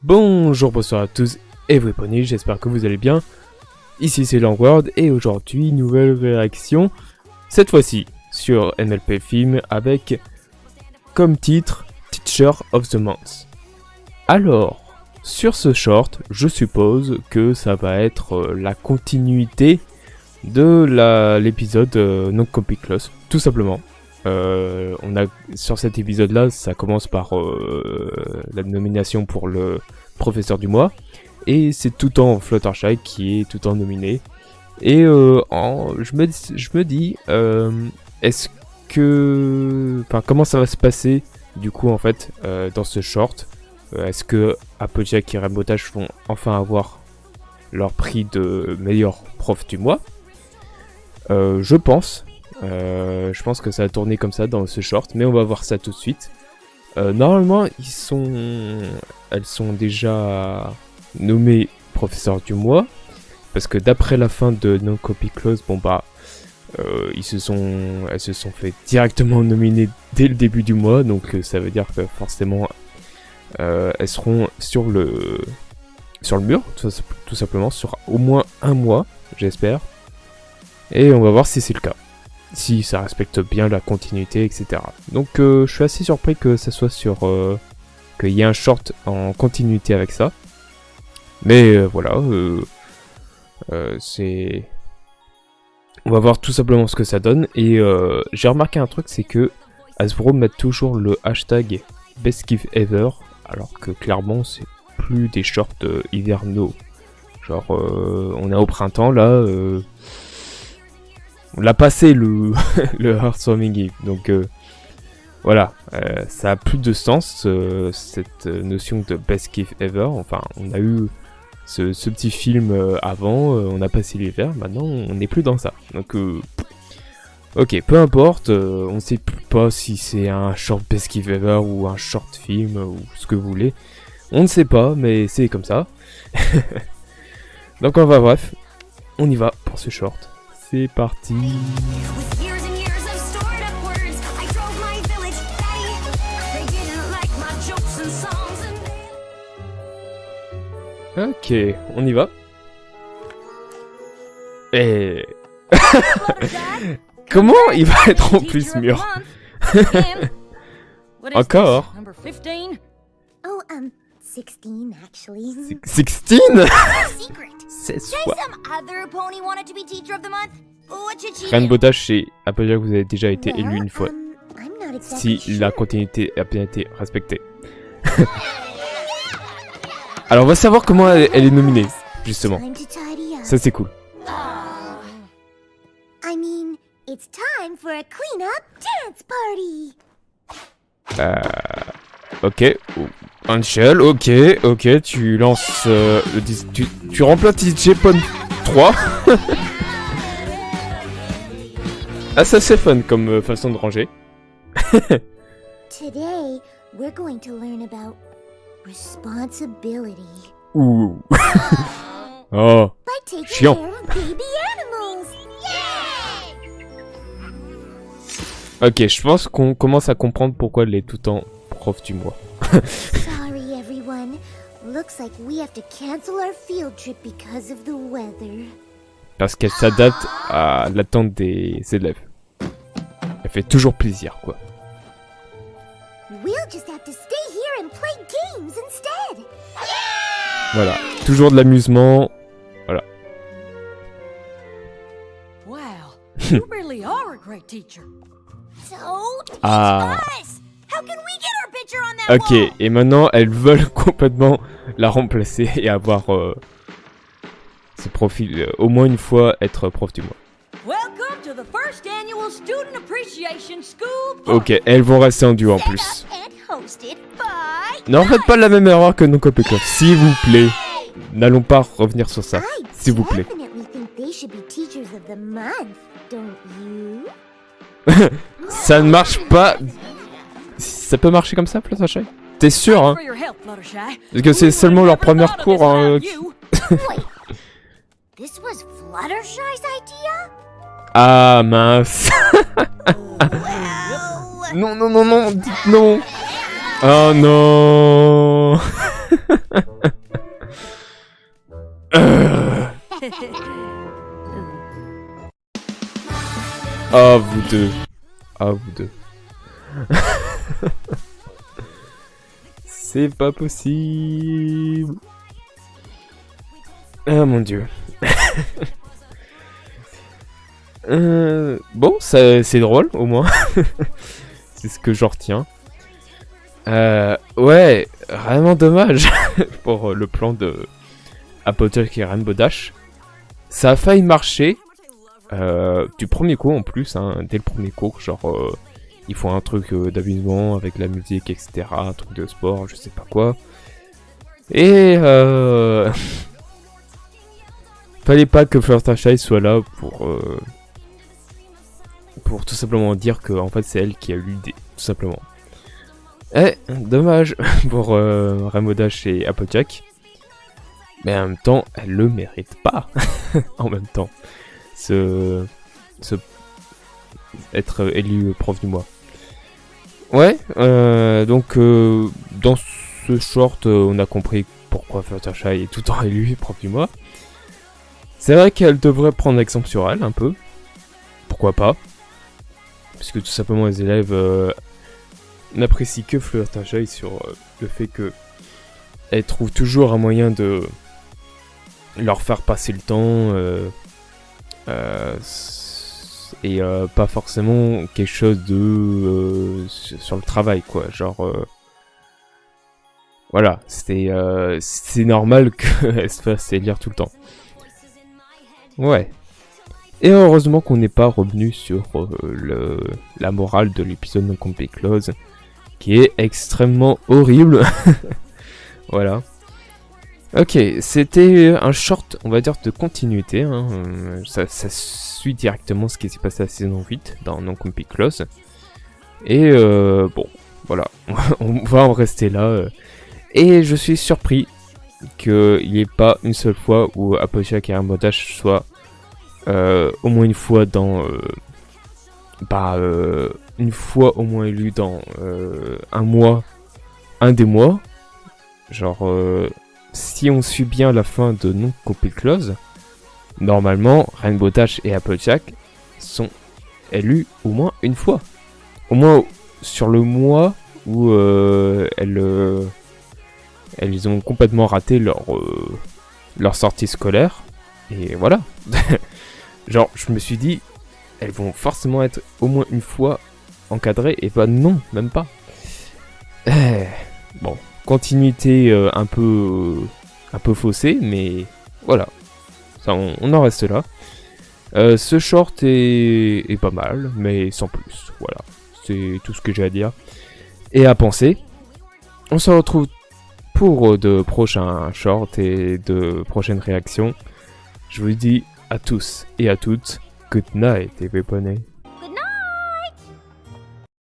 Bonjour, bonsoir à tous et vous pony, j'espère que vous allez bien. Ici c'est Langward et aujourd'hui nouvelle réaction, cette fois-ci sur MLP Film avec comme titre Teacher of the Month. Alors, sur ce short, je suppose que ça va être la continuité de l'épisode No Copy Clause, tout simplement. Sur cet épisode là, ça commence par la nomination pour le professeur du mois, et c'est tout en Fluttershy qui est tout en nominé. Et je me dis, est-ce que, comment ça va se passer du coup en fait dans ce short? Est-ce que Applejack et Rainbow Dash vont enfin avoir leur prix de meilleur prof du mois? Je pense que ça a tourné comme ça dans ce short, mais on va voir ça tout de suite. Normalement, elles sont déjà nommées professeur du mois, parce que d'après la fin de No Copy Clause, elles se sont fait directement nominer dès le début du mois, donc ça veut dire que forcément elles seront sur le mur, tout simplement, sur au moins un mois, j'espère. Et on va voir si c'est le cas, si ça respecte bien la continuité, etc. Donc je suis assez surpris que ça soit qu'il y ait un short en continuité avec ça. Mais voilà, on va voir tout simplement ce que ça donne. Et j'ai remarqué un truc, c'est que Hasbro met toujours le hashtag Best Gift Ever, alors que clairement c'est plus des shorts hivernaux. Genre on est au printemps là, on l'a passé le Heartwarming Eve, donc voilà, ça a plus de sens cette notion de Best Gift Ever. Enfin, on a eu ce petit film avant, on a passé l'hiver, maintenant on n'est plus dans ça. Donc ok, peu importe, on sait pas si c'est un short Best Gift Ever ou un short film ou ce que vous voulez. On ne sait pas, mais c'est comme ça. Donc bref, on y va pour ce short. C'est parti. Ok, on y va. Et comment il va être en plus mûr? Encore? 16 actually. 16? 16 fois. Rainbow Dash et Applejack, vous avez déjà été élu une fois. Si la continuité a bien été respectée. Alors on va savoir comment elle est nominée, justement. Ça c'est cool. Ok. Angel, ok, tu lances tu remplaces DJ Pon 3. Ah, ça c'est fun comme façon de ranger. Today, we're going to learn about responsibility. Ouh. Oh. Chiant. Ok, je pense qu'on commence à comprendre pourquoi elle est tout le temps prof du mois. Sorry everyone. Looks like we have to cancel our field trip because of the weather. Parce qu'elle s'adapte à l'attente des élèves. Elle fait toujours plaisir, quoi. We'll just have to stay here and play games instead. Voilà, toujours de l'amusement. Voilà. Wow, you really are a great teacher. So Ah. how can we get our picture on that Ok, wall? et maintenant elles veulent complètement la remplacer et avoir ce profil, au moins une fois être prof du mois. Welcome to the first annual Student Appreciation School Party. Ok, elles vont rester en duo en plus. And hosted by Ne faites pas la même erreur que No Copy Clause, s'il vous plaît. N'allons pas revenir sur ça, s'il vous plaît. definitely think they should be teachers of the month, don't you? Ça ne marche pas. Ça peut marcher comme ça, Fluttershy? T'es sûr, hein? For your help, Fluttershy. Parce que c'est seulement leur première cours, hein. Wait, this was Fluttershy's idea? Ah mince. Well, Non, dites non. Oh non. Ah, vous deux. Ah, vous deux. C'est pas possible. Ah mon dieu. Bon, c'est drôle au moins. C'est ce que j'en retiens. Ouais, vraiment dommage pour le plan de Applejack et Rainbow Dash. Ça a failli marcher du premier coup en plus, hein, dès le premier coup, genre ils font un truc d'amusement avec la musique, etc. Un truc de sport, je sais pas quoi. Et fallait pas que Fluttershy soit là pour tout simplement dire que en fait c'est elle qui a eu l'idée, tout simplement. Eh, dommage pour Rainbow Dash et Applejack. Mais en même temps, elle le mérite pas. En même temps, être élu prof du mois. Ouais, donc dans ce short, on a compris pourquoi Fluttershy est tout le temps élu prof du mois. C'est vrai qu'elle devrait prendre exemple sur elle un peu. Pourquoi pas? Puisque tout simplement les élèves n'apprécient que Fluttershy sur le fait que elle trouve toujours un moyen de leur faire passer le temps et pas forcément quelque chose de sur le travail quoi, genre voilà, c'est normal qu'elle se fasse élire tout le temps. Ouais. Et heureusement qu'on n'est pas revenu sur la morale de l'épisode Non Complete Close, qui est extrêmement horrible. Voilà. Ok, c'était un short, on va dire, de continuité. Hein. Ça suit directement ce qui s'est passé à la saison 8 dans Non Complete Close. Et bon, voilà, on va en rester là. Et je suis surpris qu'il n'y ait pas une seule fois où Applejack et Rainbow Dash soient au moins une fois dans... une fois au moins élu dans un des mois. Genre, si on suit bien la fin de Non Complete Close, normalement, Rainbow Dash et Applejack sont élus au moins une fois. Au moins sur le mois où elles ont complètement raté leur sortie scolaire. Et voilà. Genre, je me suis dit, elles vont forcément être au moins une fois encadrées. Et bah non, même pas. Bon, continuité un peu faussée, mais voilà. Ça, on en reste là. Ce short est pas mal, mais sans plus. Voilà, c'est tout ce que j'ai à dire et à penser. On se retrouve pour de prochains shorts et de prochaines réactions. Je vous dis à tous et à toutes, good night everybody.